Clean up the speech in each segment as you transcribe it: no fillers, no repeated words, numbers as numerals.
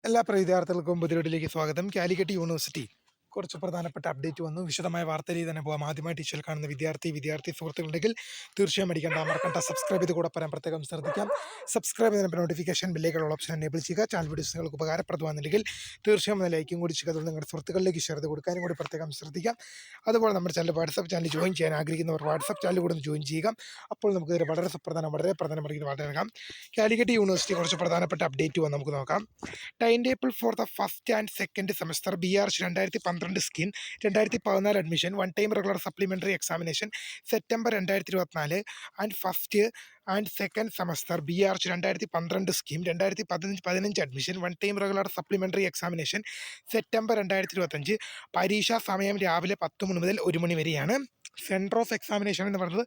എല്ലാ പ്രിയ വിദ്യാർത്ഥികൾക്കും പുതിയൊടിലേക്ക് സ്വാഗതം. കാലിക്കറ്റ് യൂണിവേഴ്സിറ്റി കുറച്ച് പ്രധാനപ്പെട്ട അപ്ഡേറ്റ് വന്നു. വിശദമായ വാർത്തയിലേക്ക് തന്നെ പോകാം. ആദ്യമായി ടീച്ചർ കാണുന്ന വിദ്യാർത്ഥി സുഹൃത്തുക്കളുണ്ടെങ്കിൽ തീർച്ചയായും അടിക്കേണ്ട മറക്കണ്ട സബ്സ്ക്രൈബ് ചെയ്ത് കൂടെ പറയാൻ പ്രത്യേകം ശ്രദ്ധിക്കാം. സബ്സ്ക്രൈബ് ചെയ്തതിന് നോട്ടിഫിക്കേഷൻ ബെല്ലേക്കുള്ള ഓപ്ഷൻ എനേബിൾ ചെയ്യുക. ചാനൽ വീഡിയോസ് നിങ്ങൾക്ക് ഉപകാരപ്രദമാണെന്നുണ്ടെങ്കിൽ തീർച്ചയായും ലൈക്കും കൂടി ചെയ്യുക. അതുകൊണ്ട് നിങ്ങളുടെ സുഹൃത്തുക്കളിലേക്ക് ഷെയർ ചെയ്ത് കൊടുക്കാനും കൂടി പ്രത്യേകം ശ്രദ്ധിക്കാം. അതുപോലെ നമ്മുടെ ചാനൽ വാട്സപ്പ് ചാനൽ ജോയിൻ ചെയ്യാൻ ആഗ്രഹിക്കുന്നവർ വാട്സപ്പ് ചാനൽ കൂടെ ഒന്ന് ജോയിൻ ചെയ്യുക. അപ്പോൾ നമുക്ക് വളരെ പ്രധാനമായിരിക്കുന്ന വളരെ നൽകാം. കാലിക്കറ്റ് യൂണിവേഴ്സിറ്റി കുറച്ച് പ്രധാനപ്പെട്ട അപ്ഡേറ്റ് വന്ന് നമുക്ക് നോക്കാം. Time table for the first and second semester BRC 2012 scheme 2014 admission one time regular supplementary examination September 2024 and first and second semester BRC 2012 scheme 2015 admission one time regular supplementary examination September 2025. പരീക്ഷാ സമയം രാവിലെ 10 മണി മുതൽ 1 മണി വരെയാണ്. Centre of examination എന്ന് പറയുന്നത്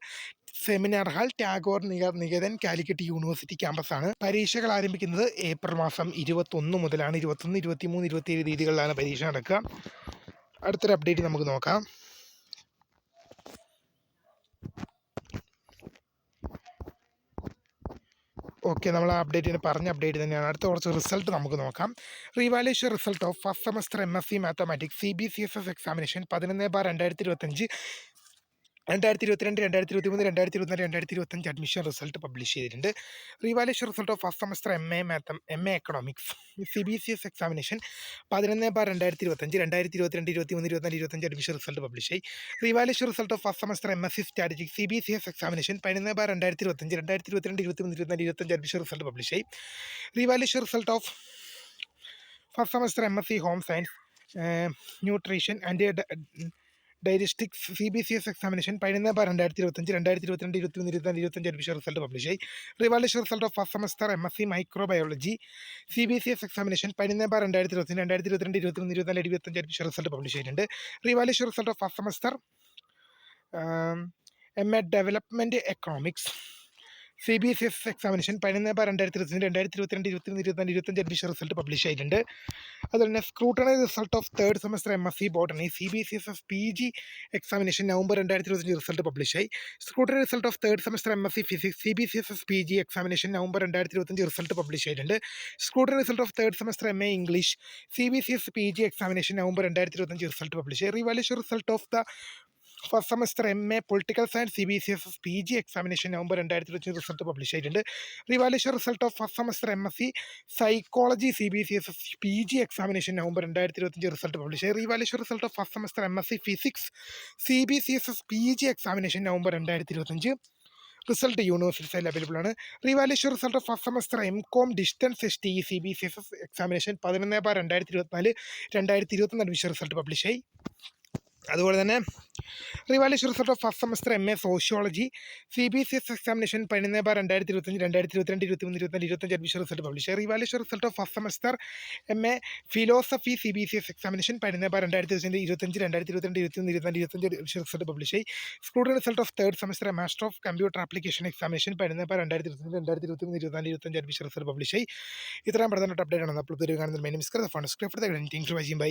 seminar hall Tagore Niketan Calicut university ക്യാമ്പസാണ്. പരീക്ഷകൾ ആരംഭിക്കുന്നത് ഏപ്രിൽ മാസം 21 മുതലാണ്. 21, 23, 27 തീയതികളിലാണ് പരീക്ഷ നടക്കുക. അടുത്തൊരു അപ്ഡേറ്റ് നമുക്ക് നോക്കാം. ഓക്കെ, നമ്മൾ ആ അപ്ഡേറ്റിന് പറഞ്ഞ അപ്ഡേറ്റ് തന്നെയാണ്. അടുത്ത കുറച്ച് റിസൾട്ട് നമുക്ക് നോക്കാം. Revaluation result of first semester MSc mathematics CBCSS examination 11/2025 2022, 2023, 2024, 2025 admission result publish ചെയ്തിട്ടുണ്ട്. Revaluation result of first semester MA economics CBCS examination 11/2025 2022, 23, 24, 25 admission result publish ആയി. Revaluation result of first semester MSc strategic CBCS examination 11/2025 2022, 23, 24, 25 admission result publish ആയി. Revaluation result of first semester MSc home science nutrition and dietetics CBCS examination 11/2025 2022, 23, 24, 25 admission result publish ആയി. Revaluation result of first semester MSc microbiology CBCS examination 11/2025 2022, 23, 24, 25 admission result publish ചെയ്തിട്ടുണ്ട്. Revaluation result of first semester MA development economics CBCS examination 11/2025 2022, 23, 24, 25 admission result publish ആയിട്ടുണ്ട്. അതുപോലെ തന്നെ scrutiny result of third semester MSc botany CBCSS PG examination November 2025 result publish ആയി. Scrutiny result of third semester MSc physics CBCSS PG examination November 2025 result publish ചെയ്തിട്ടുണ്ട്. Scrutiny result of third semester MA English CBCS PG examination November 2025 result publish ആയി. Revaluation result of the first semester MA political science CBCSS PG examination November 2025 result publish ആയിട്ടുണ്ട്. Revaluation result of first semester MSc psychology CBCSS PG examination November 2025 result publish ആയി. Revaluation result of first semester MSc physics CBCSS PG examination November 2025 result university സൈറ്റിൽ available ആണ്. Revaluation result of first semester MCOM distance STE CBCSS examination 11/2024 2021 admission result publish ആയി. അതുപോലെ തന്നെ revaluation result of first semester MA sociology CBCS examination 11/2025 2022, 23, 24, 25 admission result publish ആയി. Revaluation result of first semester MA philosophy CBCS examination 11/2025 2022, 23, 24, 25 admission result publish ആയി. Scrutiny result of third semester master of computer application examination 11/2025 2022, 23, 24, 25 admission result publish ആയി. ഇത്രയും പ്രധാനപ്പെട്ട update ആണ് നമ്മൾ കാണുന്നത്. My name is Krishna.